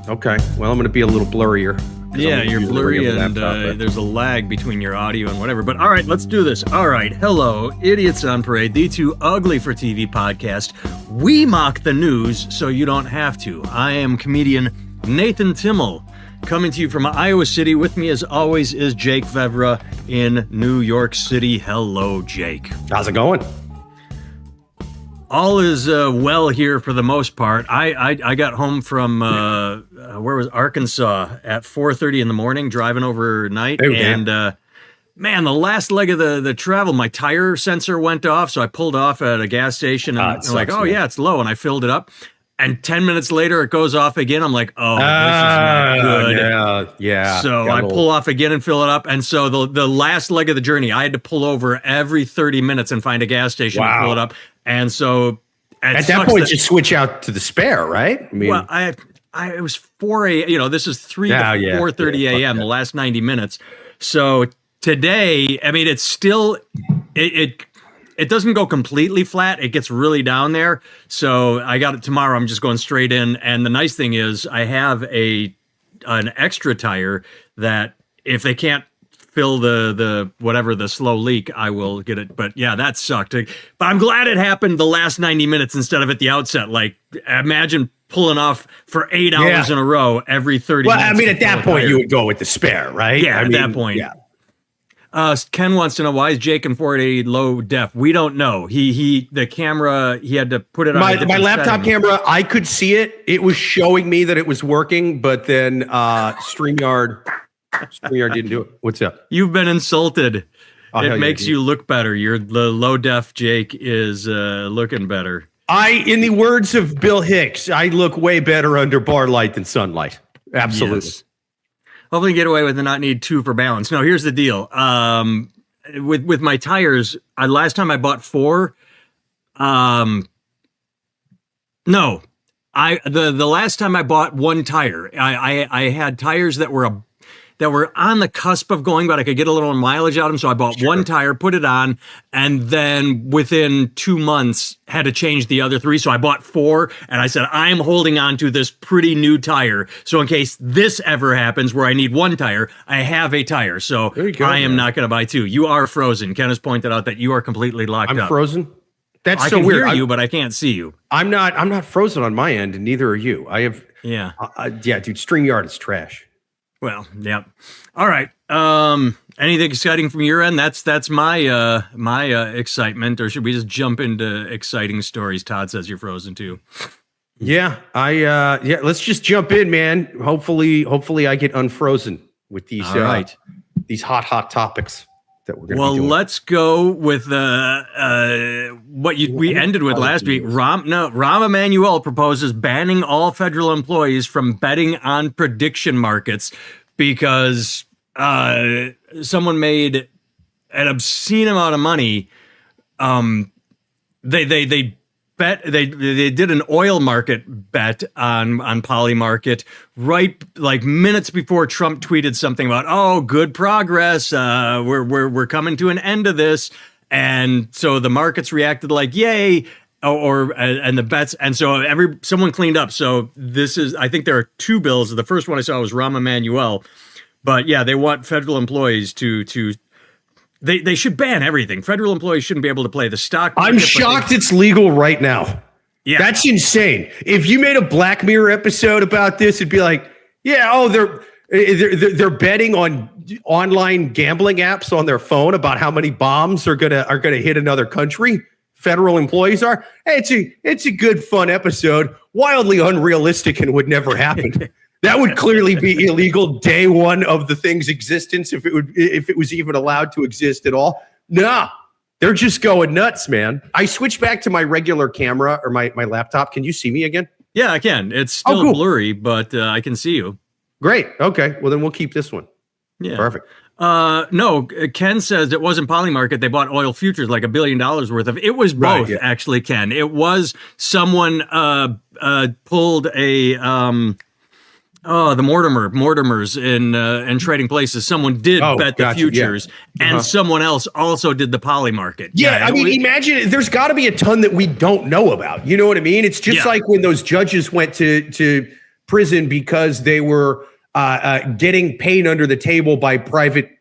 Okay. Well, I'm going to be a little blurrier. Yeah, you're blurry and there's a lag between your audio and whatever. But all right, let's do this. All right. Hello, Idiots on Parade, the Too Ugly for TV podcast. We mock the news so you don't have to. I am comedian Nathan Timmel, coming to you from Iowa City. With me, as always, is Jake Vevra in New York City. Hello, Jake. How's it going? All is well here for the most part. I got home from where was Arkansas at 4:30 in the morning, driving overnight, and man, the last leg of the travel, my tire sensor went off, so I pulled off at a gas station, and I'm like, yeah, it's low, and I filled it up. And 10 minutes later, it goes off again. I'm like, this is not good. Yeah. So I pull off again and fill it up. And so the last leg of the journey, I had to pull over every 30 minutes and find a gas station to fill it up. And so at that point, just switch out to the spare, right? I mean, well, it was 4 a.m. This is 3 to 4:30 a.m. The last 90 minutes. So today, I mean, it's still it doesn't go completely flat. It gets really down there. So I got it tomorrow. I'm just going straight in. And the nice thing is I have an extra tire that if they can't fill the whatever the slow leak, I will get it. But yeah, that sucked. But I'm glad it happened the last 90 minutes instead of at the outset. Like, imagine pulling off for 8 hours in a row every 30 minutes. Well, I mean, at that point, you would go with the spare, right? Yeah, at that point. Yeah. Ken wants to know, why is Jake in 480 low def? We don't know. The camera, he had to put it on my laptop camera. I could see it. It was showing me that it was working, but then StreamYard didn't do it. What's up? You've been insulted. It makes you look better. The low def Jake is looking better. In the words of Bill Hicks, I look way better under bar light than sunlight. Absolutely. Yes. Hopefully get away with and not need 2 for balance. No, here's the deal. With my tires, last time I bought 4. The last time I bought 1 tire, I had tires that were on the cusp of going, but I could get a little mileage out of them. So I bought 1 tire, put it on, and then within 2 months had to change the other 3. So I bought 4, and I said, I'm holding on to this pretty new tire. So in case this ever happens where I need 1 tire, I have a tire. So I am not going to buy 2. You are frozen. Ken has pointed out that you are completely locked up. I'm frozen? That's so weird. I can hear you, but I can't see you. I'm not frozen on my end, and neither are you. I have... Yeah. Dude, StreamYard is trash. Well, yeah. All right. Anything exciting from your end? That's my excitement. Or should we just jump into exciting stories? Todd says you're frozen too. Yeah, let's just jump in, man. Hopefully I get unfrozen with these these hot topics that we're going to be doing. Let's go with we ended with last week. Rahm Emanuel proposes banning all federal employees from betting on prediction markets because someone made an obscene amount of money. They did an oil market bet on Polymarket right like minutes before Trump tweeted something about, good progress. We're coming to an end of this. And so the markets reacted like, yay, and the bets. And so someone cleaned up. So I think there are 2 bills. The first one I saw was Rahm Emanuel, but yeah, they want federal employees to They should ban everything. Federal employees shouldn't be able to play the stock market. I'm shocked it's legal right now. Yeah. That's insane. If you made a Black Mirror episode about this, it'd be like, they're betting on online gambling apps on their phone about how many bombs are gonna hit another country. Federal employees are. Hey, it's a good fun episode. Wildly unrealistic and would never happen. That would clearly be illegal day 1 of the thing's existence if it was even allowed to exist at all. Nah, they're just going nuts, man. I switched back to my regular camera or my laptop. Can you see me again? Yeah, I can. It's still blurry, but I can see you. Great. Okay. Well, then we'll keep this one. Yeah. Perfect. No, Ken says it wasn't Polymarket. They bought oil futures, like $1 billion worth of. It was both, actually, Ken. It was someone pulled a the Mortimers in Trading Places. Someone did bet the futures, and someone else also did the Polymarket. Yeah, I mean, imagine there's got to be a ton that we don't know about. You know what I mean? It's just like when those judges went to prison because they were getting paid under the table by private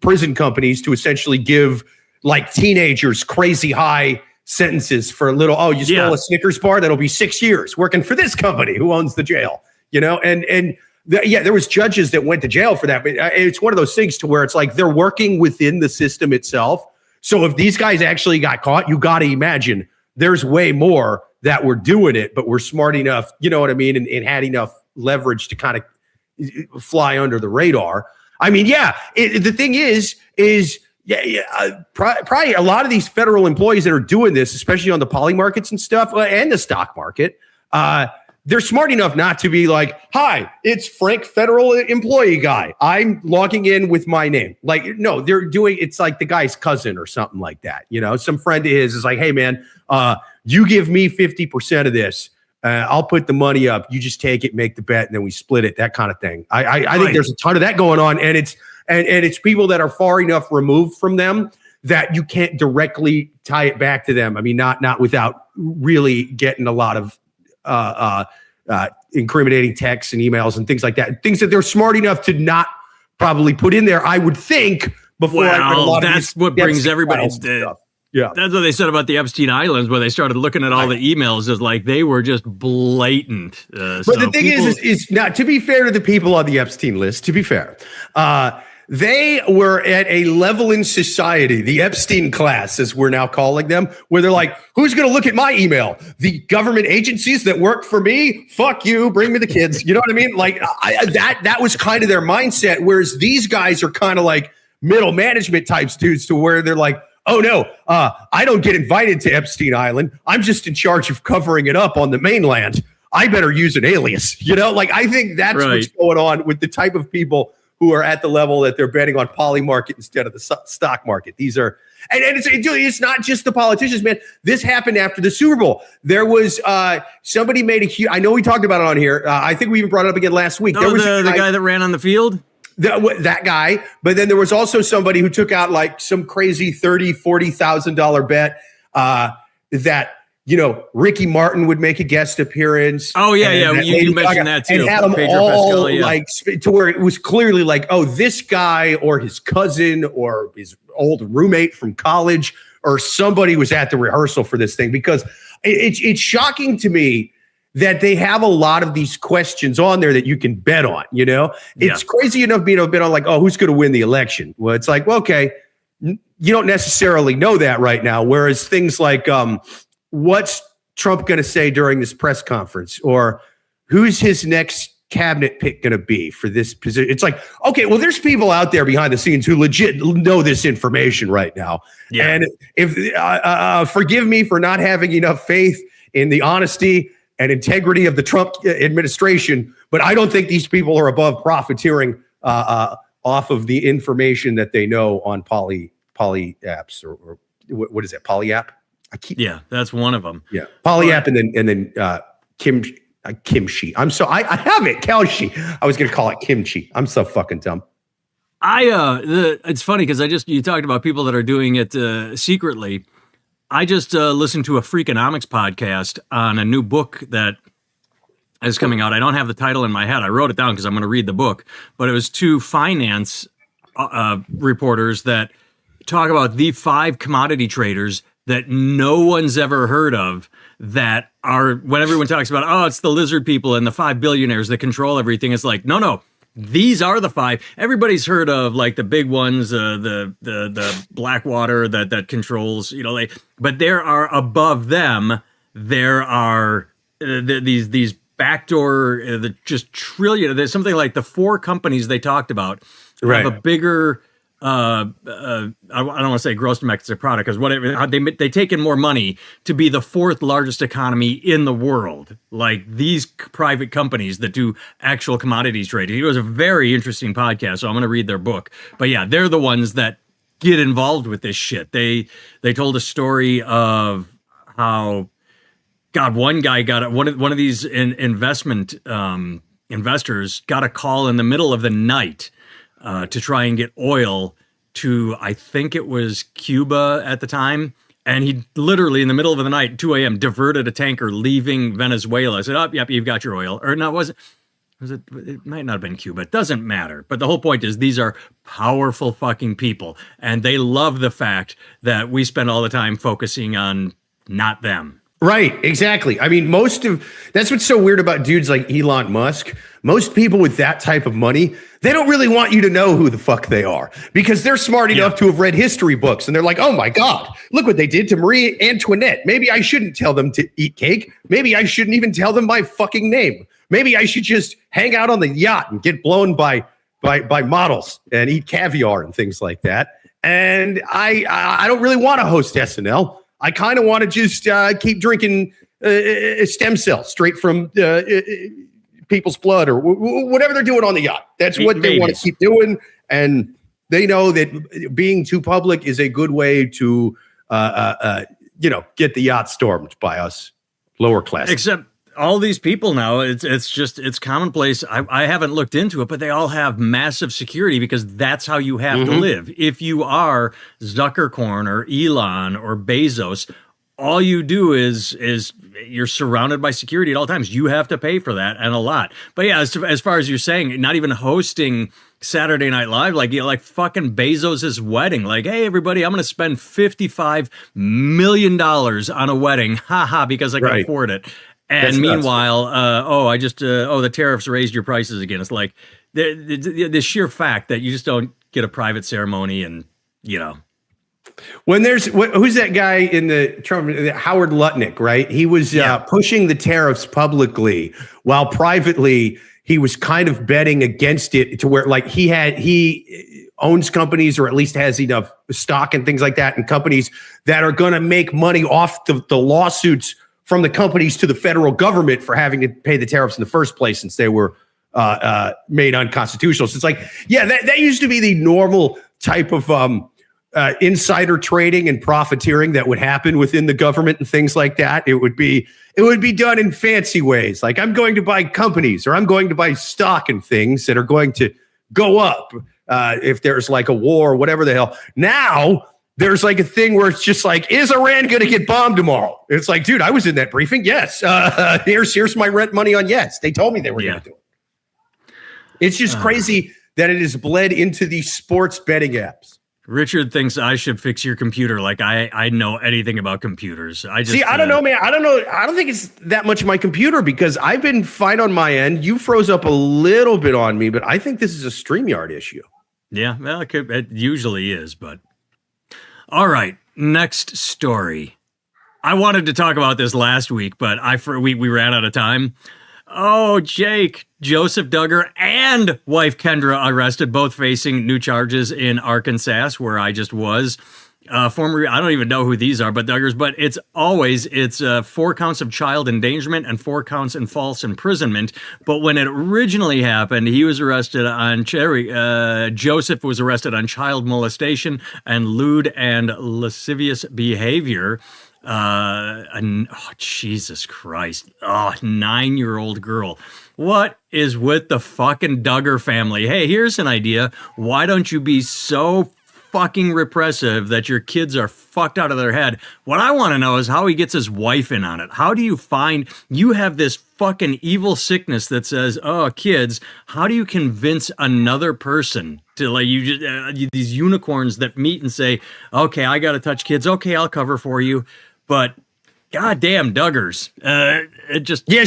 prison companies to essentially give like teenagers crazy high sentences for a little, oh, you stole a Snickers bar, that'll be 6 years working for this company who owns the jail, there was judges that went to jail for that, but it's one of those things to where it's like they're working within the system itself. So if these guys actually got caught, you got to imagine there's way more that were doing it, but we're smart enough, you know what I mean, and had enough leverage to kind of fly under the radar. I mean, the thing is probably a lot of these federal employees that are doing this, especially on the Polymarkets and stuff, and the stock market, they're smart enough not to be like, hi, it's Frank, federal employee guy. I'm logging in with my name. Like, no, they're doing, it's like the guy's cousin or something like that. Some friend of his is like, hey, man, you give me 50% of this. I'll put the money up. You just take it, make the bet, and then we split it, that kind of thing. I think there's a ton of that going on, and it's people that are far enough removed from them that you can't directly tie it back to them. I mean, not without really getting a lot of incriminating texts and emails and things like that. Things that they're smart enough to not probably put in there, I would think, before I read a lot of that's what brings everybody stuff. Yeah, that's what they said about the Epstein Islands, where they started looking at all the emails as like they were just blatant. But the thing is not, to be fair to the people on the Epstein list, to be fair, they were at a level in society, the Epstein class, as we're now calling them, where they're like, who's going to look at my email? The government agencies that work for me? Fuck you, bring me the kids. You know what I mean? Like that was kind of their mindset. Whereas these guys are kind of like middle management types dudes, to where they're like, oh no, I don't get invited to Epstein Island. I'm just in charge of covering it up on the mainland. I better use an alias. I think that's what's going on with the type of people who are at the level that they're betting on Polymarket instead of the stock market. These are, and it's not just the politicians, man. This happened after the Super Bowl. There was somebody made a huge, I know we talked about it on here. I think we even brought it up again last week. There was the guy that ran on the field? That guy, but then there was also somebody who took out like some crazy $30,000-$40,000 bet that Ricky Martin would make a guest appearance. Oh yeah, you mentioned that too. And had them Pedro all Pascal, like to where it was clearly like, oh, this guy or his cousin or his old roommate from college or somebody was at the rehearsal for this thing, because it's shocking to me that they have a lot of these questions on there that you can bet on. It's crazy enough being able to bet on like, oh, who's going to win the election? Well, it's like, well, okay, you don't necessarily know that right now. Whereas things like, what's Trump going to say during this press conference, or who's his next cabinet pick going to be for this position? It's like, okay, well, there's people out there behind the scenes who legit know this information right now. Yeah. And if forgive me for not having enough faith in the honesty and integrity of the Trump administration, but I don't think these people are above profiteering off of the information that they know on poly apps or what is it? Poly app? That's one of them. Yeah, poly app, and then kimchi. I have it, Kelshi. I was gonna call it kimchi. I'm so fucking dumb. It's funny because you talked about people that are doing it secretly. I just listened to a Freakonomics podcast on a new book that is coming out. I don't have the title in my head. I wrote it down because I'm going to read the book. But it was two finance reporters that talk about the 5 commodity traders that no one's ever heard of, that are, when everyone talks about, oh, it's the lizard people and the 5 billionaires that control everything. It's like, no. These are the 5. Everybody's heard of like the big ones, the Blackwater that controls, but there are above them. There are these backdoor, just trillion. There's something like the 4 companies they talked about have a bigger. I don't want to say gross domestic product, because they take in more money to be the 4th largest economy in the world. Like these private companies that do actual commodities trading. It was a very interesting podcast, so I'm going to read their book. But yeah, they're the ones that get involved with this shit. They told a story of how, one guy got one of these investment investors got a call in the middle of the night to try and get oil to, I think it was Cuba at the time. And he literally in the middle of the night, 2 a.m., diverted a tanker leaving Venezuela. I said, oh, yep, you've got your oil. Or no, it wasn't. It might not have been Cuba. It doesn't matter. But the whole point is these are powerful fucking people. And they love the fact that we spend all the time focusing on not them. Right, exactly. I mean, that's what's so weird about dudes like Elon Musk. Most people with that type of money, they don't really want you to know who the fuck they are because they're smart enough to have read history books. And they're like, oh my God, look what they did to Marie Antoinette. Maybe I shouldn't tell them to eat cake. Maybe I shouldn't even tell them my fucking name. Maybe I should just hang out on the yacht and get blown by models and eat caviar and things like that. And I don't really want to host SNL. I kind of want to just keep drinking stem cells straight from people's blood or whatever they're doing on the yacht. That's what they want to keep doing. And they know that being too public is a good way to, get the yacht stormed by us lower class. Except all these people now, it's commonplace. I haven't looked into it, but they all have massive security because that's how you have to live. If you are Zuckerkorn or Elon or Bezos, all you do is you're surrounded by security at all times. You have to pay for that and a lot. But yeah, as far as you're saying, not even hosting Saturday Night Live, like fucking Bezos's wedding. Like, hey, everybody, I'm going to spend $55 million on a wedding. Haha, because I can afford it. And that's meanwhile, the tariffs raised your prices again. It's like the sheer fact that you just don't get a private ceremony and, When who's that guy in the Trump, Howard Lutnick, right? He was pushing the tariffs publicly while privately he was kind of betting against it to where like he owns companies or at least has enough stock and things like that and companies that are going to make money off the lawsuits from the companies to the federal government for having to pay the tariffs in the first place since they were made unconstitutional. So it's like, that used to be the normal type of insider trading and profiteering that would happen within the government and things like that. It would be done in fancy ways. Like I'm going to buy companies or I'm going to buy stock and things that are going to go up if there's like a war or whatever the hell. Now, there's like a thing where it's just like, is Iran going to get bombed tomorrow? It's like, dude, I was in that briefing. Yes. Here's my rent money on yes. They told me they were going to do it. It's just crazy that it has bled into these sports betting apps. Richard thinks I should fix your computer like I know anything about computers. I don't know, man. I don't know. I don't think it's that much my computer because I've been fine on my end. You froze up a little bit on me, but I think this is a StreamYard issue. Yeah, well, it usually is, but... All right, next story. I wanted to talk about this last week, but we ran out of time. Oh, Jake, Joseph Duggar and wife Kendra arrested, both facing new charges in Arkansas, where I just was. I don't even know who these are, but Duggars. But it's 4 counts of child endangerment and 4 counts in false imprisonment. But when it originally happened, he was arrested on Joseph was arrested on child molestation and lewd and lascivious behavior. Jesus Christ! 9-year-old girl. What is with the fucking Duggar family? Hey, here's an idea. Why don't you be so fucking repressive that your kids are fucked out of their head? What I want to know is how he gets his wife in on it. How do you have this fucking evil sickness that says, oh, kids, how do you convince another person to these unicorns that meet and say, okay, I got to touch kids. Okay, I'll cover for you. But goddamn Duggars.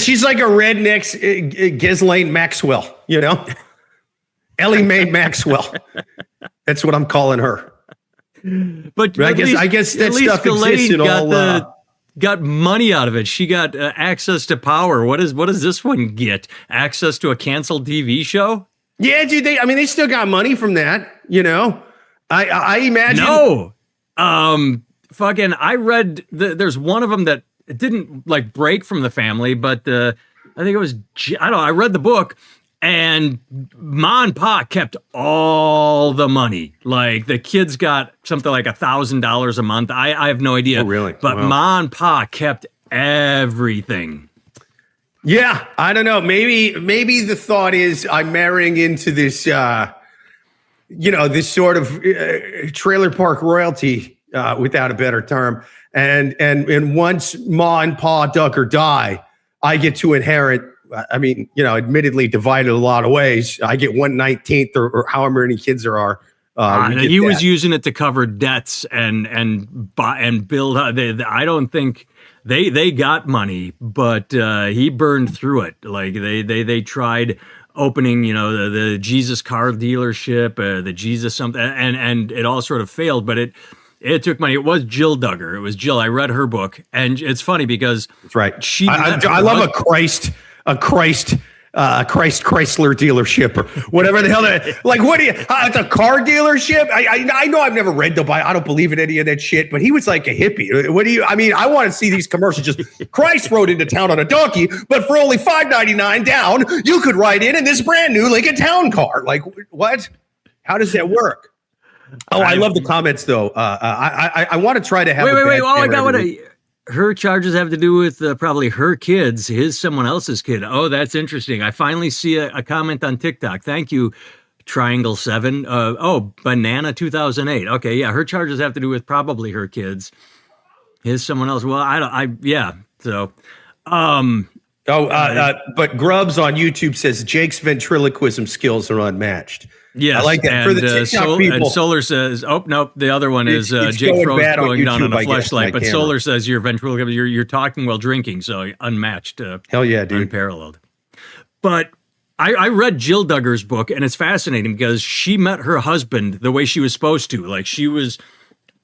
She's like a redneck Ghislaine Maxwell, Ellie Mae Maxwell. That's what I'm calling her. But I guess that stuff exists in all. Got money out of it. She got access to power. What does this one get? Access to a canceled TV show? Yeah, dude. They still got money from that. I imagine. No. I read there's one of them that didn't break from the family, but I think it was I read the book. And Ma and Pa kept all the money. Like the kids got something like $1,000 a month. I have no idea. Oh, really? But wow. Ma and Pa kept everything. Yeah, I don't know. Maybe the thought is I'm marrying into this, this sort of trailer park royalty, without a better term. And once Ma and Pa Duggar die, I get to inherit I mean, admittedly divided a lot of ways. I get 1/19 or however many kids there are. And he was using it to cover debts and build. I don't think they got money, but he burned through it. Like they tried opening, the Jesus car dealership, the Jesus something, and it all sort of failed. But it took money. It was Jill Duggar. It was Jill. I read her book, and it's funny because that's right. I love a Christ Chrysler dealership or whatever the hell. It's a car dealership. I know I've never read the Bible. I don't believe in any of that shit, but he was like a hippie. I want to see these commercials. Just Christ rode into town on a donkey, but for only $5.99 down, you could ride in this brand new Lincoln Town car. Like what? How does that work? Oh, I love the comments though. I want to try to have. Wait. Oh, I got what her charges have to do with probably her kids, someone else's kid. Oh, that's interesting. I finally see a comment on TikTok. Thank you, Triangle 7. Banana 2008. Okay, yeah, her charges have to do with probably her kids. Someone else. Well, So, but Grubbs on YouTube says Jake's ventriloquism skills are unmatched. Yes, I like that. And, for the TikTok people. And Solar says, "Oh nope, the other one is Jake Frost going down on a fleshlight." But Solar says you're ventriloquism. You're talking while drinking, so unmatched. Hell yeah, dude, unparalleled. But I read Jill Duggar's book, and it's fascinating because she met her husband the way she was supposed to. Like she was,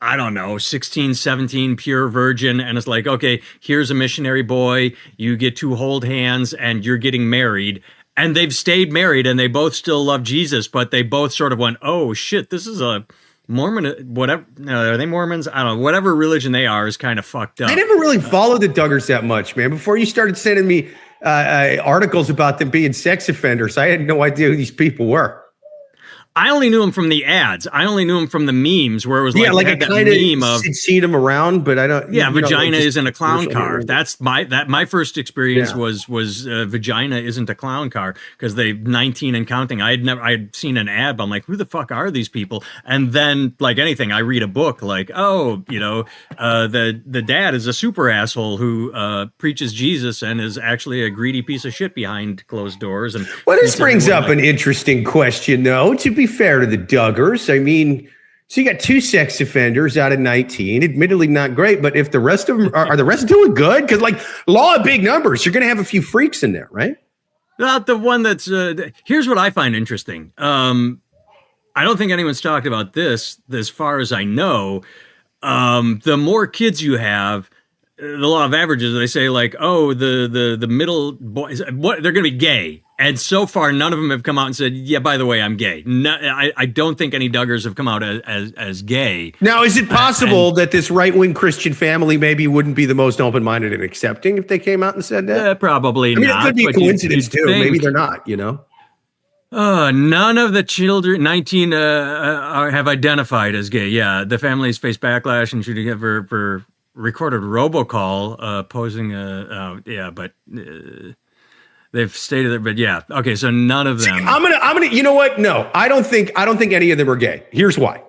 I don't know, 16, 17, pure virgin, and it's like, okay, here's a missionary boy. You get to hold hands, and you're getting married. And they've stayed married, and they both still love Jesus, but they both sort of went, oh, shit, this is a Mormon, whatever. No, are they Mormons? I don't know. Whatever religion they are is kind of fucked up. I never really followed the Duggars that much, man. Before you started sending me articles about them being sex offenders, I had no idea who these people were. I only knew him from the ads. I only knew him from the memes where it was like I kind of seen him around, but I don't. Yeah, vagina isn't a clown car. That's my first experience was vagina isn't a clown car because they 19 and counting. I'd seen an ad, but I'm like, who the fuck are these people? And then like anything, I read a book like, the dad is a super asshole who preaches Jesus and is actually a greedy piece of shit behind closed doors. And this brings up an interesting question, though. To be fair to the Duggars, I mean, so you got 2 sex offenders out of 19, admittedly not great, but if the rest of them are the rest doing good? Because like law of big numbers, you're going to have a few freaks in there, right? Not the one that's here's what I find interesting. I don't think anyone's talked about this as far as I know. The more kids you have, the law of averages, they say like, oh, the middle boys, what they're going to be gay. And so far, none of them have come out and said, yeah, by the way, I'm gay. No, I don't think any Duggars have come out as gay. Now, is it possible that this right-wing Christian family maybe wouldn't be the most open-minded and accepting if they came out and said that? Probably not. It could be a coincidence, too. Maybe they're not, None of the children, 19, have identified as gay. Yeah, the families face backlash and shooting for recorded robocall posing but... they've stated it, but yeah. Okay, so none of them. See, I'm gonna. You know what? No, I don't think any of them are gay. Here's why.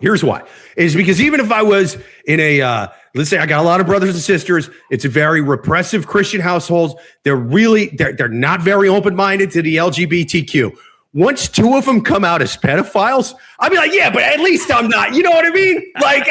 Is because even if I was in a, let's say I got a lot of brothers and sisters. It's a very repressive Christian households. They're not very open-minded to the LGBTQ. Once 2 of them come out as pedophiles, I'd be like, yeah, but at least I'm not. You know what I mean? Like,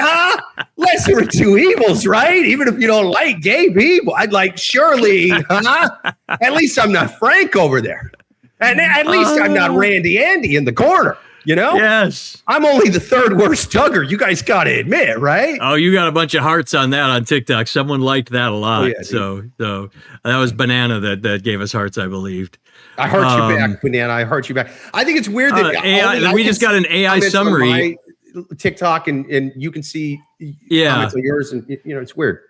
lesser of 2 evils, right? Even if you don't like gay people, I'd like, surely, at least I'm not Frank over there. And at least I'm not Randy Andy in the corner, Yes. I'm only the 3rd worst Duggar. You guys got to admit, right? Oh, you got a bunch of hearts on that on TikTok. Someone liked that a lot. Oh, yeah, so that was Banana that gave us hearts, I believed. I heart you back, Banana. I heart you back. I think it's weird that AI, we just got an AI summary. TikTok and you can see comments on yours, and it's weird.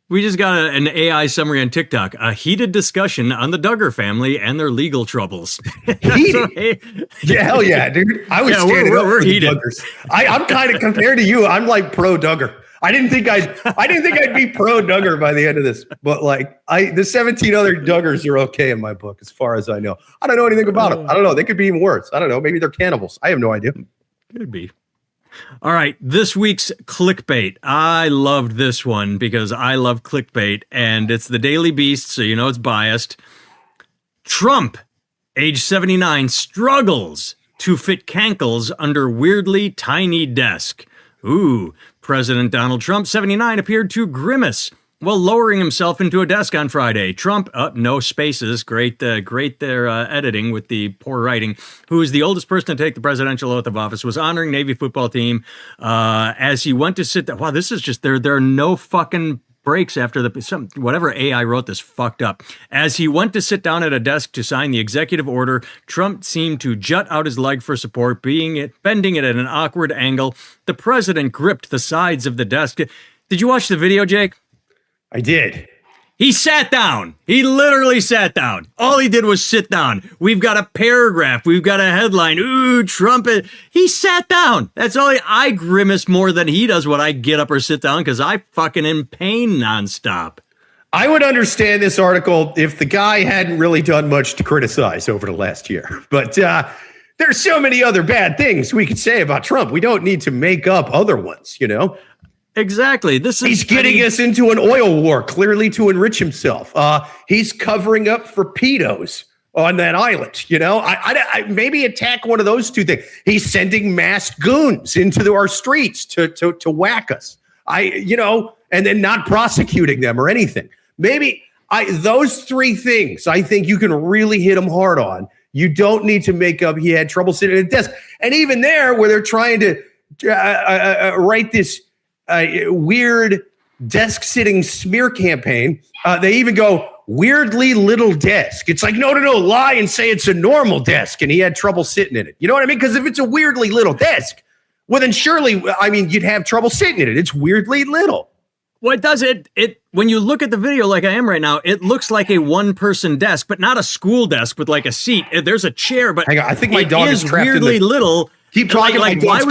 We just got an AI summary on TikTok. A heated discussion on the Duggar family and their legal troubles. Heated? Yeah, hell yeah, dude. I was standing up for the Duggars. I'm kind of, compared to you, I'm like pro Duggar. I didn't think I'd be pro Duggar by the end of this, but like the 17 other Duggars are okay in my book, as far as I know. I don't know anything about them. I don't know. They could be even worse. I don't know. Maybe they're cannibals. I have no idea. Could be. All right, this week's clickbait. I loved this one because I love clickbait, and it's the Daily Beast, so it's biased. Trump, age 79, struggles to fit cankles under weirdly tiny desk. Ooh, President Donald Trump, 79, appeared to grimace while lowering himself into a desk on Friday. Trump, no spaces, great their editing with the poor writing, who is the oldest person to take the presidential oath of office, was honoring Navy football team as he went to sit down. Wow, this is just, there are no fucking breaks after whatever AI wrote this fucked up. As he went to sit down at a desk to sign the executive order, Trump seemed to jut out his leg for support, bending it at an awkward angle. The president gripped the sides of the desk. Did you watch the video, Jake? I did. He sat down. He literally sat down. All he did was sit down. We've got a paragraph. We've got a headline. Ooh, Trump. He sat down. That's all. I grimace more than he does when I get up or sit down because I fucking in pain nonstop. I would understand this article if the guy hadn't really done much to criticize over the last year. But there's so many other bad things we could say about Trump. We don't need to make up other ones, you know? Exactly. He's getting us into an oil war, clearly to enrich himself. He's covering up for pedos on that island. You know, I maybe attack one of those two things. He's sending masked goons into our streets to whack us. And then not prosecuting them or anything. Maybe those three things, I think you can really hit him hard on. You don't need to make up he had trouble sitting at a desk. And even there, where they're trying to write this weird desk sitting smear campaign, they even go weirdly little desk. It's like, no, lie and say it's a normal desk and he had trouble sitting in it. You know what I mean? Because if it's a weirdly little desk, well, then surely, you'd have trouble sitting in it. It's weirdly little. Well, it does. It when you look at the video like I am right now, it looks like a one-person desk, but not a school desk with like a seat. There's a chair, but hang on, I think my dog is trapped weirdly little. Keep talking. My dog's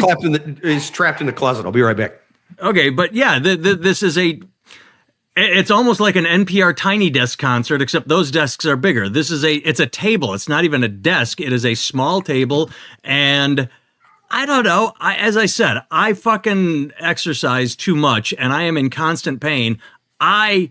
trapped in the closet. I'll be right back. Okay, but yeah, this is it's almost like an NPR Tiny Desk concert, except those desks are bigger. It's a table. It's not even a desk. It is a small table. And I don't know. As I said, I fucking exercise too much and I am in constant pain. I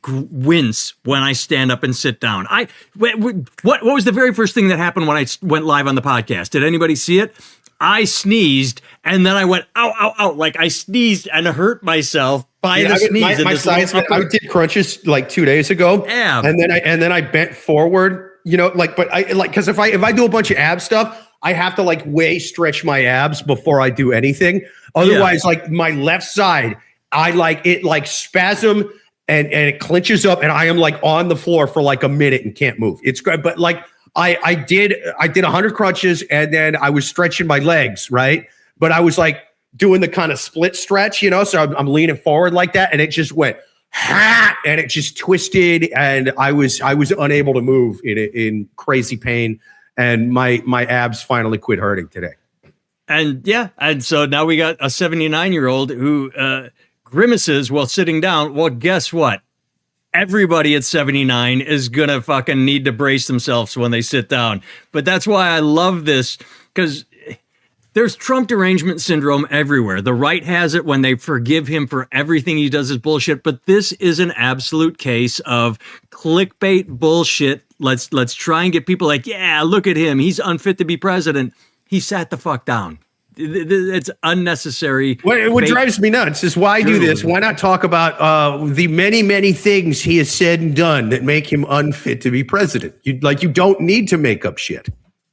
wince when I stand up and sit down. What was the very first thing that happened when I went live on the podcast? Did anybody see it? I sneezed, and then I went, ow, ow, ow. Like I sneezed and hurt myself by the sneeze. My size, I did crunches like 2 days ago. Yeah. And then I bent forward, because if I do a bunch of ab stuff, I have to way stretch my abs before I do anything. Otherwise, my left side, I spasm and it clenches up and I am on the floor for a minute and can't move. It's great. But I did 100 crunches and then I was stretching my legs, right? But I was doing the kind of split stretch, so I'm leaning forward like that. And it just went, and it just twisted. And I was unable to move in crazy pain. And my abs finally quit hurting today. And yeah. And so now we got a 79-year-old who grimaces while sitting down. Well, guess what? Everybody at 79 is going to fucking need to brace themselves when they sit down. But that's why I love this, because there's Trump derangement syndrome everywhere. The right has it when they forgive him for everything he does is bullshit. But this is an absolute case of clickbait bullshit. Let's try and get people yeah, look at him. He's unfit to be president. He sat the fuck down. It's unnecessary. What drives me nuts is why do this? Why not talk about the many, many things he has said and done that make him unfit to be president? You don't need to make up shit.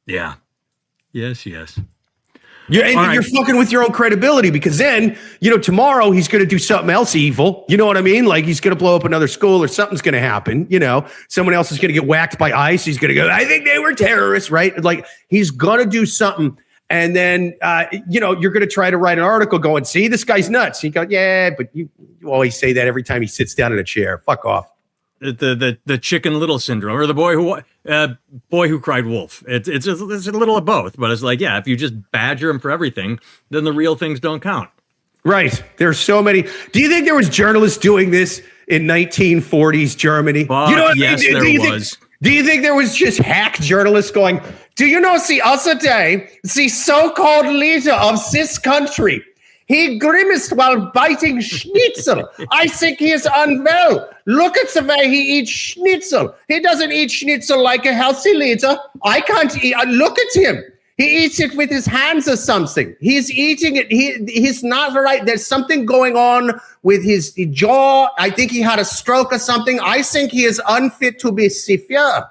Yeah. Yes. You're fucking with your own credibility, because then, tomorrow he's going to do something else evil. You know what I mean? He's going to blow up another school or something's going to happen. Someone else is going to get whacked by ICE. He's going to go, I think they were terrorists, right? He's going to do something. And then, you're going to try to write an article going, see, this guy's nuts. You go, yeah, but you always say that every time he sits down in a chair. Fuck off. The Chicken Little syndrome, or the boy who cried wolf. It's a little of both, but it's if you just badger him for everything, then the real things don't count. Right. There's so many. Do you think there was journalists doing this in 1940s Germany? Yes, there was. Do you think there was just hack journalists going, do you know, the other day, the so-called leader of this country, He grimaced while biting schnitzel. I think he is unwell. Look at the way he eats schnitzel. He doesn't eat schnitzel like a healthy leader. I can't eat. Look at him. He eats it with his hands or something. He's eating it. He's not right. There's something going on with his jaw. I think he had a stroke or something. I think he is unfit to be Sifia.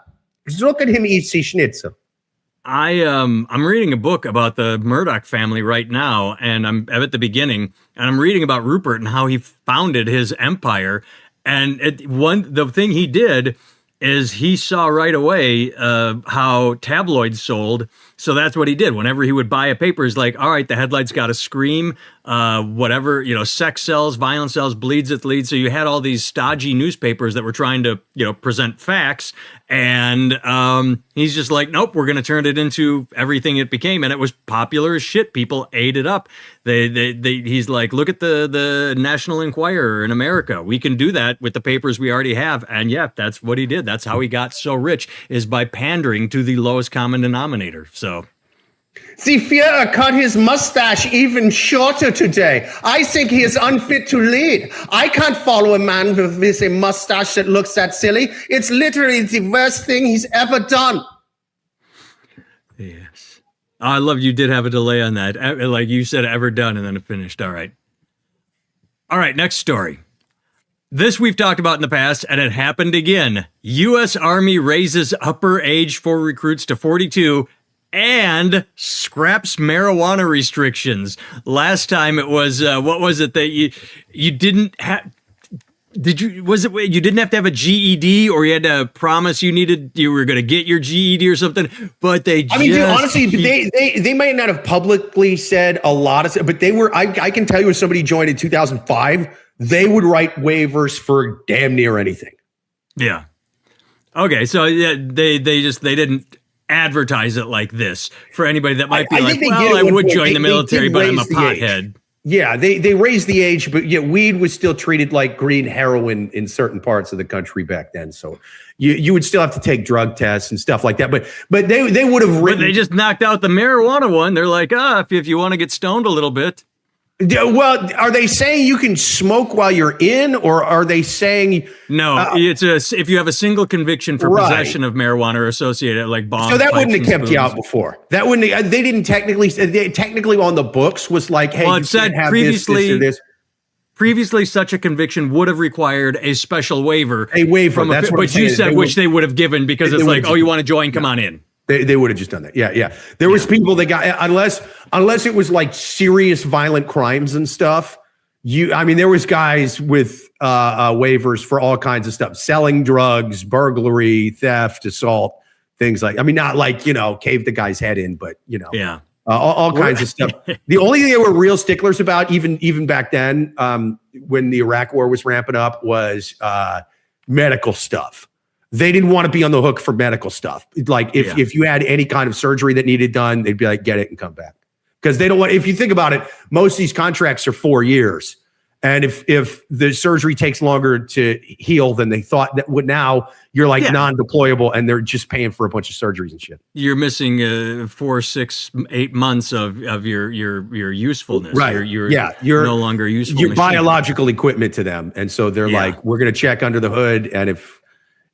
Look at him eat schnitzel. I'm reading a book about the Murdoch family right now, and I'm at the beginning, and I'm reading about Rupert and how he founded his empire. And the thing he did is he saw right away how tabloids sold. So that's what he did. Whenever he would buy a paper, he's like, all right, the headline's got to scream, whatever, sex sells, violence sells, bleeds it leads. So you had all these stodgy newspapers that were trying to, present facts. And he's just like, nope, we're going to turn it into everything it became. And it was popular as shit. People ate it up. He's like, look at the National Enquirer in America. We can do that with the papers we already have. And yeah, that's what he did. That's how he got so rich, is by pandering to the lowest common denominator. So. The Führer cut his mustache even shorter today. I think he is unfit to lead. I can't follow a man with a mustache that looks that silly. It's literally the worst thing he's ever done. Yes. I love you did have a delay on that. Like you said, ever done, and then it finished. All right. All right, next story. This we've talked about in the past, and it happened again. U.S. Army raises upper age for recruits to 42 and scraps marijuana restrictions. Last time it was, what was it that you didn't have? You didn't have to have a GED, or you had to promise you were going to get your GED or something? But dude, honestly, they might not have publicly said a lot of, but they were. I can tell you, as somebody joined in 2005, they would write waivers for damn near anything. Yeah. Okay, so yeah, they didn't advertise it like this for anybody that might be I would join the military, but I'm a pothead. Yeah, they raised the age, but weed was still treated like green heroin in certain parts of the country back then. So you would still have to take drug tests and stuff like that. But they would have written. But they just knocked out the marijuana one. They're like, if you want to get stoned a little bit. Well, are they saying you can smoke while you're in, or are they saying no? If you have a single conviction for possession of marijuana or associated like bombs. So that wouldn't have kept you out before. That wouldn't. They didn't technically on the books was like, hey, it said previously this or this. Previously, such a conviction would have required a special waiver. A waiver. That's what you said, which they would have given because it's like, you want to join? Come on in. They would have just done that. Yeah. There was people that got, unless it was like serious violent crimes and stuff. There was guys with waivers for all kinds of stuff, selling drugs, burglary, theft, assault, things like, not like, cave the guy's head in, but all kinds of stuff. The only thing they were real sticklers about, even back then, when the Iraq war was ramping up, was medical stuff. They didn't want to be on the hook for medical stuff. Like if you had any kind of surgery that needed done, they'd be like, get it and come back. Because they don't want, if you think about it, most of these contracts are 4 years. And if the surgery takes longer to heal than they thought, that would now you're like non-deployable and they're just paying for a bunch of surgeries and shit. You're missing 4, 6, 8 months of your usefulness. Right. You're no longer useful. Your biological equipment to them. And so they're like, we're going to check under the hood. And if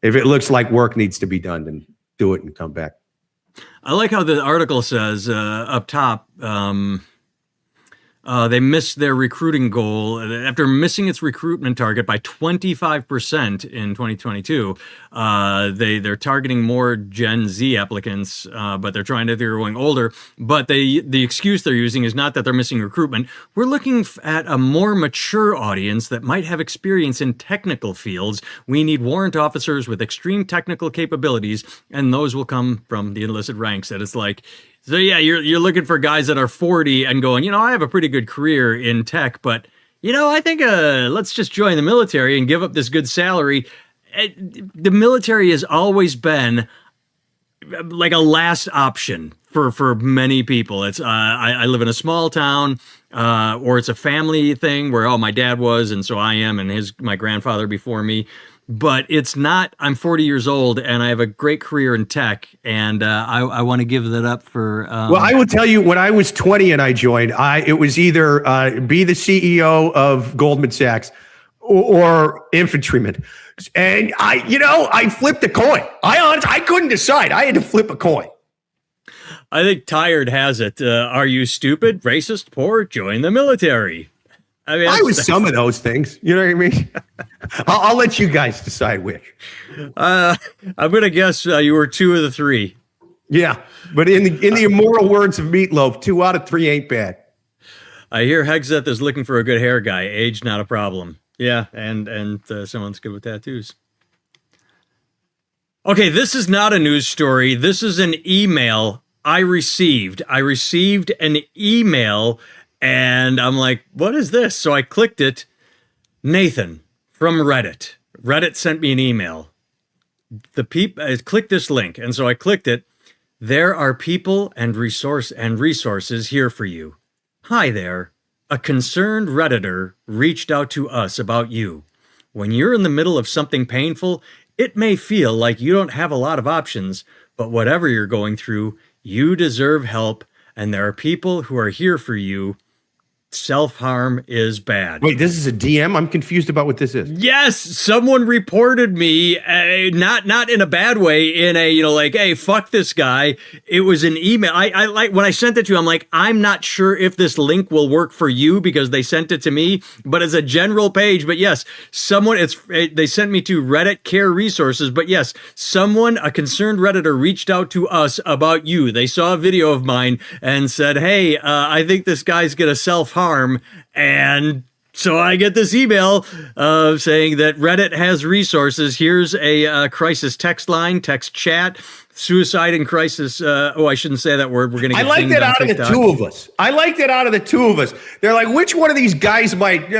it looks like work needs to be done, then do it and come back. I like how the article says up top, they missed their recruiting goal. After missing its recruitment target by 25% in 2022, they're targeting more Gen Z applicants, but they're going older. But the excuse they're using is not that they're missing recruitment. We're looking at a more mature audience that might have experience in technical fields. We need warrant officers with extreme technical capabilities, and those will come from the enlisted ranks. And it's like, so yeah, you're looking for guys that are 40 and going, I have a pretty good career in tech, but I think let's just join the military and give up this good salary. The military has always been like a last option for many people. It's I live in a small town, or it's a family thing where my dad was, and so I am, and my grandfather before me. but it's not. I'm 40 years old and I have a great career in tech, and I want to give that up for. Well, I will tell you, when I was 20 and I joined, it was either be the CEO of Goldman Sachs or infantryman. And I flipped a coin. I couldn't decide. I had to flip a coin. I think Tired has it. Are you stupid, racist, poor? Join the military. I mean, I was some of those things. You know what I mean? I'll let you guys decide which. I'm gonna guess you were 2 of the 3. Yeah, but in the immortal words of Meatloaf, 2 out of 3 ain't bad. I hear Hegseth is looking for a good hair guy. Age not a problem. Yeah, and someone's good with tattoos. Okay, this is not a news story. This is an email I received. I received an email, and I'm like, what is this? So I clicked it. Nathan from Reddit. Reddit sent me an email. Click this link. And so I clicked it. There are people and resources here for you. Hi there. A concerned Redditor reached out to us about you. When you're in the middle of something painful, it may feel like you don't have a lot of options, but whatever you're going through, you deserve help, and there are people who are here for you. Self-harm is bad. Wait, this is a DM? I'm confused about what this is. Yes, someone reported me, not in a bad way, in a, like, hey, fuck this guy. It was an email. I like when I sent it to you, I'm like, I'm not sure if this link will work for you because they sent it to me, but it's a general page. But yes, they sent me to Reddit Care Resources. But yes, a concerned Redditor reached out to us about you. They saw a video of mine and said, hey, I think this guy's gonna self-harm. And so I get this email saying that Reddit has resources. Here's a crisis text line, text chat, suicide and crisis. I shouldn't say that word. We're going to get I like that out of the 2 of us. I like that out of the 2 of us. They're like, which one of these guys might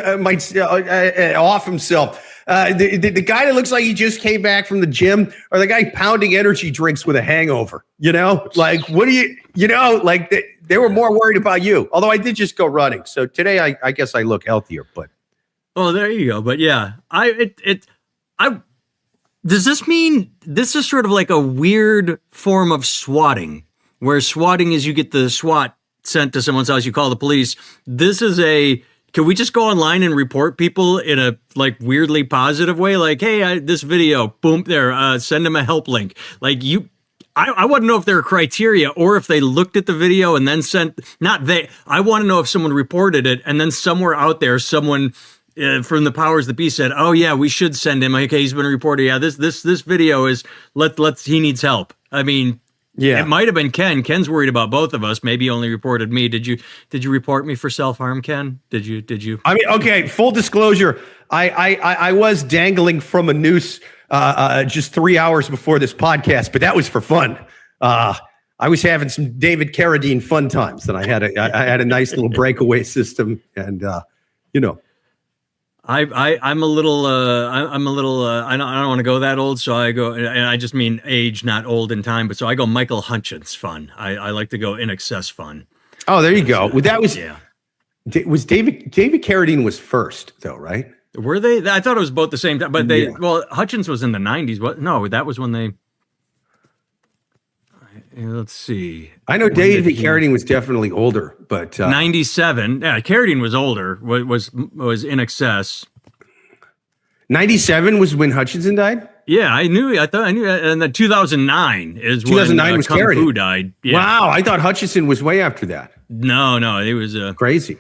off himself? The guy that looks like he just came back from the gym, or the guy pounding energy drinks with a hangover? Like, what do like they were more worried about you. Although I did just go running, so today I guess I look healthier. But there you go. But yeah, does this mean this is sort of like a weird form of swatting, where swatting is you get the SWAT sent to someone's house, you call the police. This is can we just go online and report people in a like weirdly positive way? Like, hey, this video, boom, there, send them a help link. Like I want to know if there are criteria, or if they looked at the video and then I want to know if someone reported it and then somewhere out there, someone from the powers that be said, oh yeah, we should send him. Okay, he's been reported. Yeah, this video is, he needs help. I mean, yeah, it might have been Ken. Ken's worried about both of us. Maybe he only reported me. Did you report me for self-harm, Ken? Did you? I mean, okay, full disclosure. I was dangling from a noose just 3 hours before this podcast, but that was for fun. I was having some David Carradine fun times, and I had a nice little breakaway system, and I'm a little I don't want to go that old, so I go, and I just mean age, not old in time, but so I go Michael Hutchins fun. I like to go in excess fun. Oh, there you go. Well, that was was David Carradine was first though, right? Were they? I thought it was both the same time, but Hutchins was in the 90s. What? No, that was when they. Let's see. I know David Carradine was definitely older, but 97. Yeah, Carradine was older. Was in excess. 97 was when Hutchinson died. Yeah, I knew. And then 2009 is 2009 when was Kung Carradine. Fu died. Yeah. Wow, I thought Hutchinson was way after that. No, it was crazy.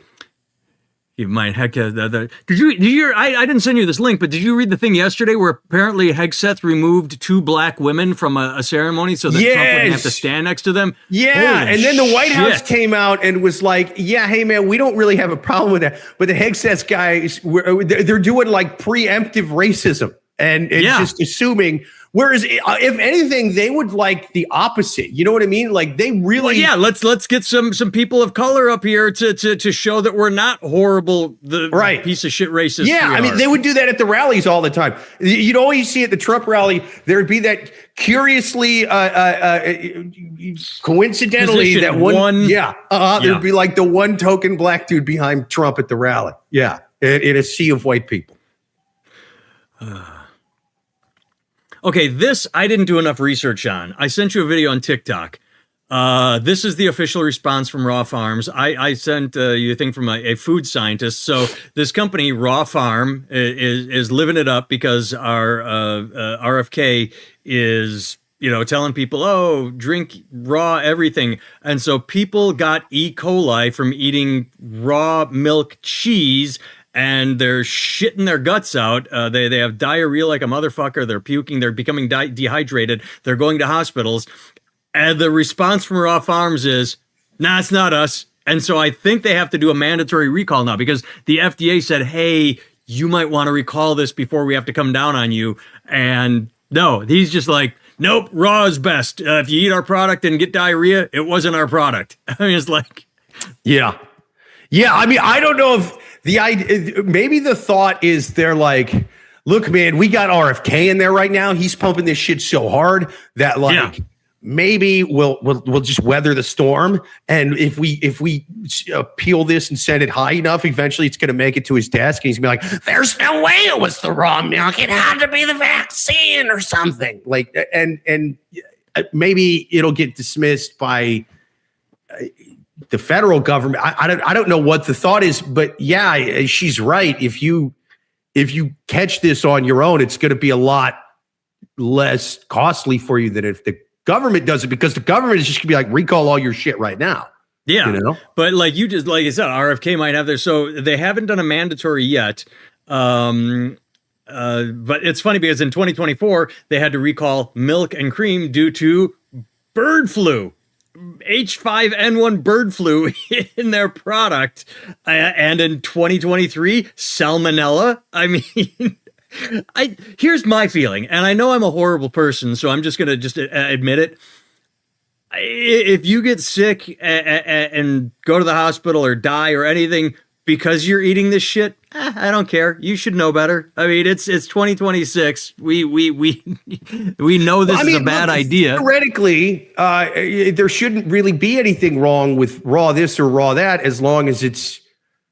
You might did you? I didn't send you this link, but did you read the thing yesterday where apparently Hegseth removed 2 black women from a ceremony so that Trump wouldn't have to stand next to them? Yeah, holy and then the White House came out and was like, "Yeah, hey man, we don't really have a problem with that, but the Hegseth guys, they're doing like preemptive racism and just assuming." Whereas, if anything, they would like the opposite. You know what I mean? Like they really, Let's get some people of color up here to show that we're not horrible, piece of shit racists. Yeah, I mean, they would do that at the rallies all the time. You'd always see at the Trump rally, there'd be that curiously, coincidentally, position, that one there'd be like the one token black dude behind Trump at the rally. Yeah, in a sea of white people. Okay, this I didn't do enough research on. I sent you a video on TikTok. This is the official response from Raw Farms. I sent you a thing from a food scientist. So this company, Raw Farm, is living it up because our RFK is, telling people, oh, drink raw everything. And so people got E. coli from eating raw milk cheese, and they're shitting their guts out. They have diarrhea like a motherfucker. They're puking. They're becoming dehydrated. They're going to hospitals. And the response from Raw Farms is, nah, it's not us. And so I think they have to do a mandatory recall now because the FDA said, hey, you might want to recall this before we have to come down on you. And no, he's just like, nope, raw is best. If you eat our product and get diarrhea, it wasn't our product. I mean, it's like. Yeah. Yeah. I mean, I don't know if the idea, maybe the thought is they're like, look, man, we got RFK in there right now. He's pumping this shit so hard that maybe we'll just weather the storm. And if we peel this and send it high enough, eventually it's going to make it to his desk. And he's going to be like, there's no way it was the raw milk. It had to be the vaccine or something. Like, and maybe it'll get dismissed by the federal government. I don't know what the thought is, but yeah, she's right. If you catch this on your own, it's going to be a lot less costly for you than if the government does it, because the government is just gonna be like, recall all your shit right now. Yeah. But like you said, RFK might have their, so they haven't done a mandatory yet. But it's funny because in 2024, they had to recall milk and cream due to bird flu. H5N1 bird flu in their product. And in 2023, salmonella. I mean, here's my feeling, and I know I'm a horrible person, so I'm just going to admit it. If you get sick and go to the hospital or die or anything because you're eating this shit, I don't care. You should know better. I mean, it's 2026. We know this is a bad idea. Theoretically, there shouldn't really be anything wrong with raw this or raw that, as long as it's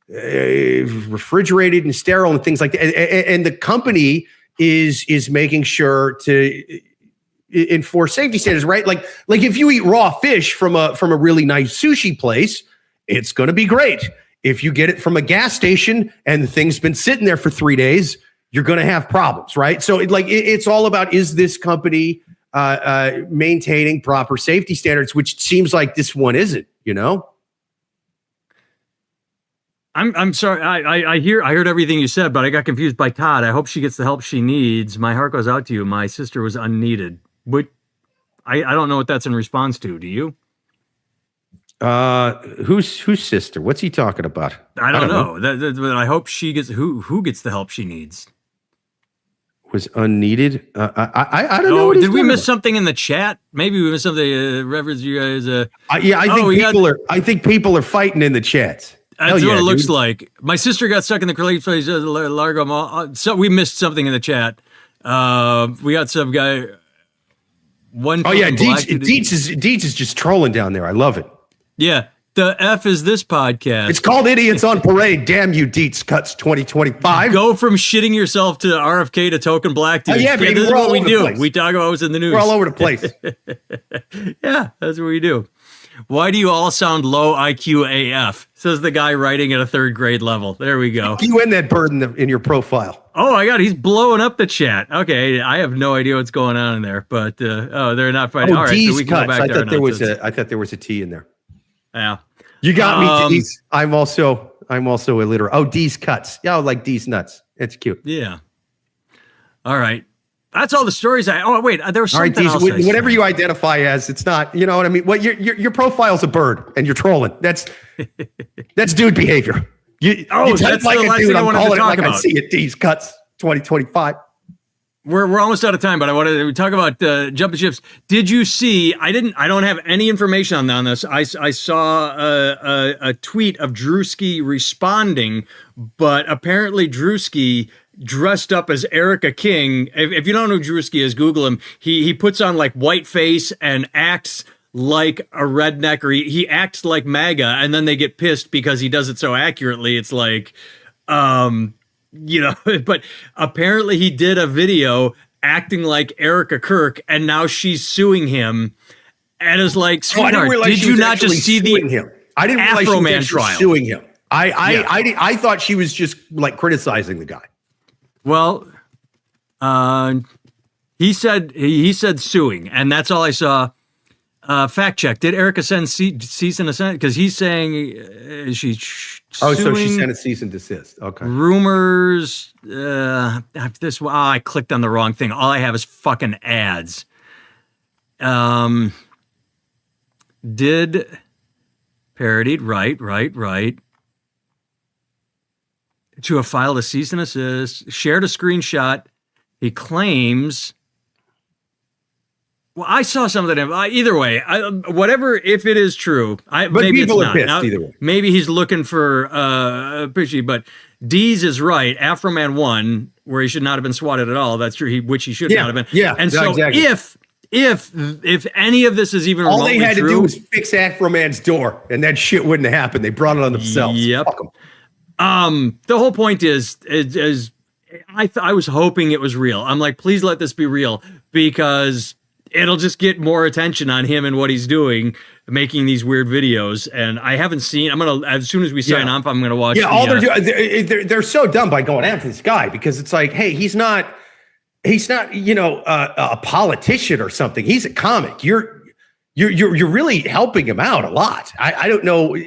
refrigerated and sterile and things like that. And the company is making sure to enforce safety standards, right? Like if you eat raw fish from a really nice sushi place, it's going to be great. If you get it from a gas station and the thing's been sitting there for 3 days, you're going to have problems, right? So it's all about, is this company maintaining proper safety standards, which seems like this one isn't, I'm sorry. I heard everything you said, but I got confused by Todd. I hope she gets the help she needs. My heart goes out to you. My sister was unneeded. But I don't know what that's in response to. Do you? Whose sister? What's he talking about? I don't know. I hope she gets who gets the help she needs. Was unneeded. I don't know. Did we miss something in the chat? Maybe we missed something. Reverence you guys. I think people are fighting in the chat. That's what it looks like. My sister got stuck in the Curly place, Largo Mall. So we missed something in the chat. We got some guy. Deets is just trolling down there. I love it. Yeah. The F is this podcast. It's called Idiots on Parade. Damn you, Deets Cuts 2025. Go from shitting yourself to RFK to token black dude. Baby, this is what we do. We talk about what's in the news. We're all over the place. Yeah, that's what we do. Why do you all sound low IQ AF? Says the guy writing at a third grade level. There we go. You and that bird in your profile. Oh my God, he's blowing up the chat. Okay, I have no idea what's going on in there, but they're not fighting. All right, D's so we can cuts. go back I thought there was a T in there. Yeah, you got me, D's. I'm also illiterate. Oh, D's cuts. Yeah, I like D's nuts. It's cute. Yeah. All right. That's all the stories wait, there was something else. Whatever you identify as, it's not, you know what I mean? What your profile's a bird and you're trolling. That's dude behavior. You that's like the last thing I wanted to talk about. I see it, D's Cuts 2025. We're almost out of time, but I wanted to talk about jumping ships. Did you see? I don't have any information on this. I saw a tweet of Druski responding, but apparently Druski dressed up as Erika King. If you don't know who Druski is, Google him. He puts on like white face and acts like a redneck, or he acts like MAGA, and then they get pissed because he does it so accurately. It's like, but apparently he did a video acting like Erika Kirk, and now she's suing him, and is like, sweetheart, did you not just see him? I didn't realize she was actually suing him. I thought she was just like criticizing the guy. Well, he said suing, and that's all I saw. Fact check. Did Erika send cease and desist? Because he's saying she. So she sent a cease and desist. Okay. Rumors. I clicked on the wrong thing. All I have is fucking ads. Did parodied. Right. To have filed a cease and desist. Shared a screenshot. He claims. Well, I saw something. Either way, whatever. If it is true, maybe people it's not. Are pissed now, either way. Maybe he's looking for pushy. But Dees is right. Afro Man won, where he should not have been swatted at all. That's true. Which he should not have been. Yeah. And so exactly. if any of this is even all they had true, to do was fix Afro Man's door, and that shit wouldn't have happened. They brought it on themselves. Yep. Fuck them. The whole point is I was hoping it was real. I'm like, please let this be real, because it'll just get more attention on him and what he's doing, making these weird videos. And I haven't seen. I'm gonna, as soon as we sign off, I'm gonna watch. Yeah, they're so dumb by going after this guy, because it's like, hey, he's not a politician or something. He's a comic. You're really helping him out a lot. I don't know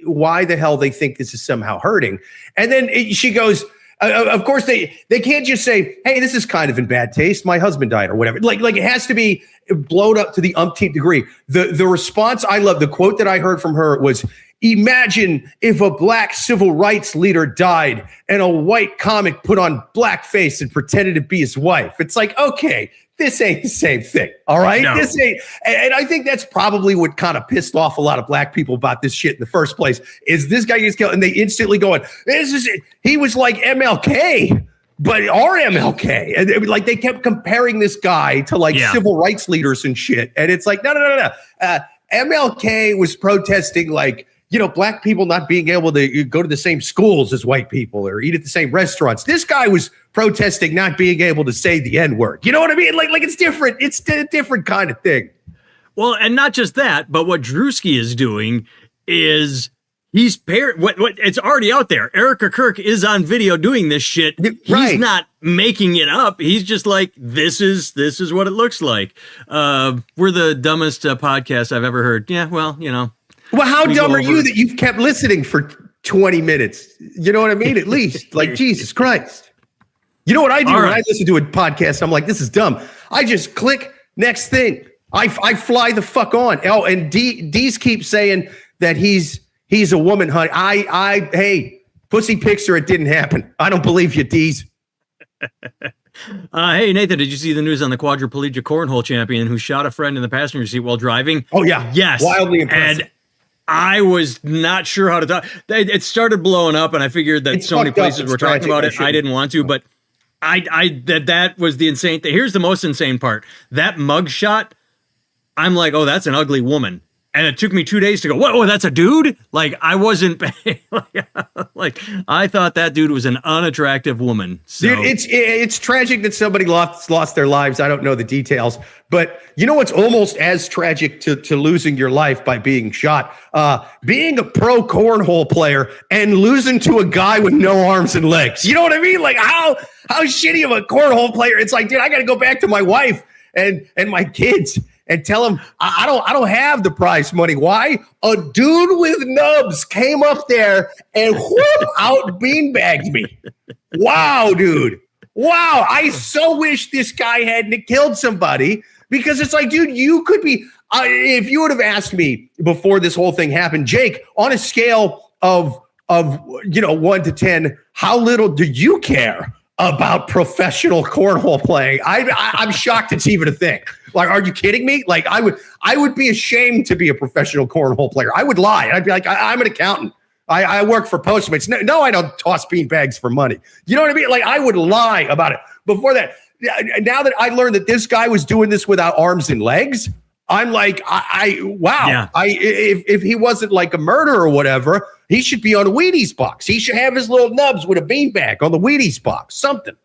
why the hell they think this is somehow hurting. And then she goes, of course they can't just say, hey, this is kind of in bad taste. My husband died or whatever. Like it has to be blown up to the umpteenth degree. The response, I love, the quote that I heard from her was, imagine if a black civil rights leader died and a white comic put on blackface and pretended to be his wife. It's like, okay, this ain't the same thing. All right. No. This ain't. And I think that's probably what kind of pissed off a lot of black people about this shit in the first place, is this guy gets killed and they instantly going, he was like MLK, but our MLK. And like they kept comparing this guy to like civil rights leaders and shit. And it's like, no. MLK was protesting like, black people not being able to go to the same schools as white people or eat at the same restaurants. This guy was protesting not being able to say the N-word. You know what I mean? Like it's different. It's a different kind of thing. Well, and not just that, but what Druski is doing is he's it's already out there. Erika Kirk is on video doing this shit. Right. He's not making it up. He's just like, this is what it looks like. We're the dumbest podcast I've ever heard. Yeah, well, Well, how dumb are you that you've kept listening for 20 minutes? You know what I mean? At least, like, Jesus Christ. You know what I do when I listen to a podcast? I'm like, this is dumb. I just click next thing. I fly the fuck on. Oh, and Dees keeps saying that he's a woman hunter. Hey, pussy picks her. It didn't happen. I don't believe you, Dees. Hey, Nathan, did you see the news on the quadriplegic cornhole champion who shot a friend in the passenger seat while driving? Oh, yeah. Yes. Wildly impressive. And I was not sure how to talk. It started blowing up, and I figured that so many places were talking about it. I didn't want to, but that was the insane thing. Here's the most insane part. That mug shot, I'm like, oh, that's an ugly woman. And it took me 2 days to go, whoa, that's a dude? Like, I wasn't, like, I thought that dude was an unattractive woman. So. Dude, it's tragic that somebody lost their lives. I don't know the details. But you know what's almost as tragic to losing your life by being shot? Being a pro cornhole player and losing to a guy with no arms and legs. You know what I mean? Like, how shitty of a cornhole player. It's like, dude, I got to go back to my wife and my kids and tell him I don't have the prize money. Why? A dude with nubs came up there and out beanbagged me. Wow, dude. Wow. I so wish this guy hadn't killed somebody, because it's like, dude, you could be. If you would have asked me before this whole thing happened, Jake, on a scale of 1 to 10, how little do you care about professional cornhole playing? I'm shocked it's even a thing. Like, are you kidding me? Like, I would be ashamed to be a professional cornhole player. I would lie. I'd be like, I'm an accountant. I work for Postmates. No, I don't toss beanbags for money. You know what I mean? Like, I would lie about it. Before that, now that I learned that this guy was doing this without arms and legs, I'm like, wow. Yeah. If he wasn't like a murderer or whatever, he should be on a Wheaties box. He should have his little nubs with a beanbag on the Wheaties box, something.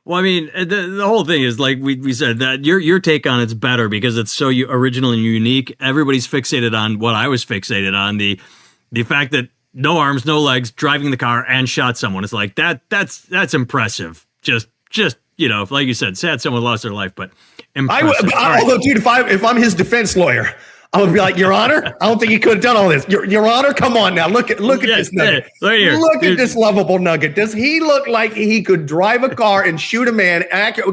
Well, I mean, the whole thing is like we said that your take on it's better because it's so original and unique. Everybody's fixated on what I was fixated on, the fact that no arms, no legs, driving the car and shot someone. It's like that's impressive. Just like you said, sad someone lost their life, but impressive. Although, dude, if I'm his defense lawyer, I would be like, Your Honor, I don't think he could have done all this. Your Honor, come on now. Look at this nugget. Right here. Look at this lovable nugget. Does he look like he could drive a car and shoot a man?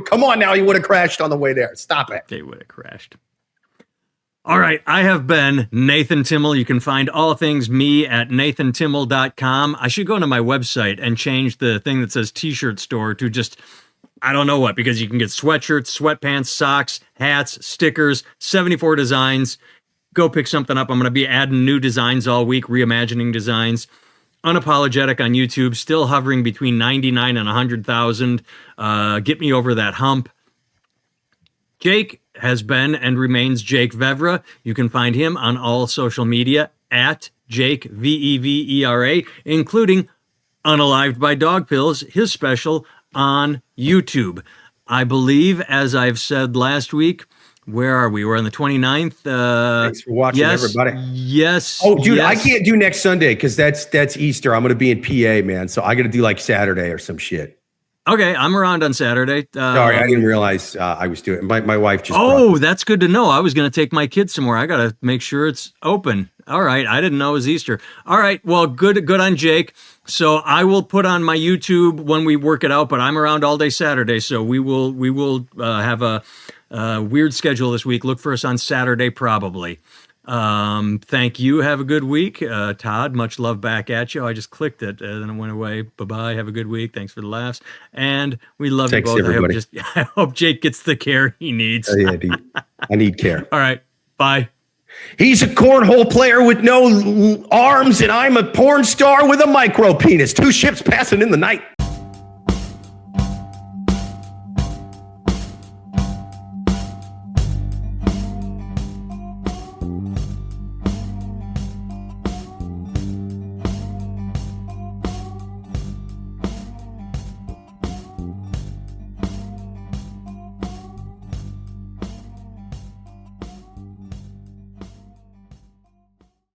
Come on now. He would have crashed on the way there. Stop it. They would have crashed. All right. I have been Nathan Timmel. You can find all things me at nathantimmel.com. I should go to my website and change the thing that says T-shirt store to just, I don't know what, because you can get sweatshirts, sweatpants, socks, hats, stickers, 74 designs. Go pick something up. I'm going to be adding new designs all week, reimagining designs. Unapologetic on YouTube, still hovering between 99 and 100,000. Get me over that hump. Jake has been and remains Jake Vevra. You can find him on all social media at Jake Vevera, including Unalived by Dog Pills, his special on YouTube. I believe, as I've said last week, where are we? We're on the 29th. Thanks for watching, everybody. Yes. Oh, dude, yes. I can't do next Sunday because that's Easter. I'm going to be in PA, man. So I got to do like Saturday or some shit. Okay, I'm around on Saturday. Sorry, I didn't realize I was doing it. My wife just. Oh, that's good to know. I was going to take my kids somewhere. I got to make sure it's open. All right, I didn't know it was Easter. All right, well, good on Jake. So I will put on my YouTube when we work it out, but I'm around all day Saturday, so we will have a weird schedule this week. Look for us on Saturday, probably. Thank you. Have a good week. Todd, much love back at you. I just clicked it and then it went away. Bye-bye. Have a good week. Thanks for the laughs. And we love you both. Everybody. I hope Jake gets the care he needs. Yeah, I need care. All right. Bye. He's a cornhole player with no arms, and I'm a porn star with a micro penis. Two ships passing in the night.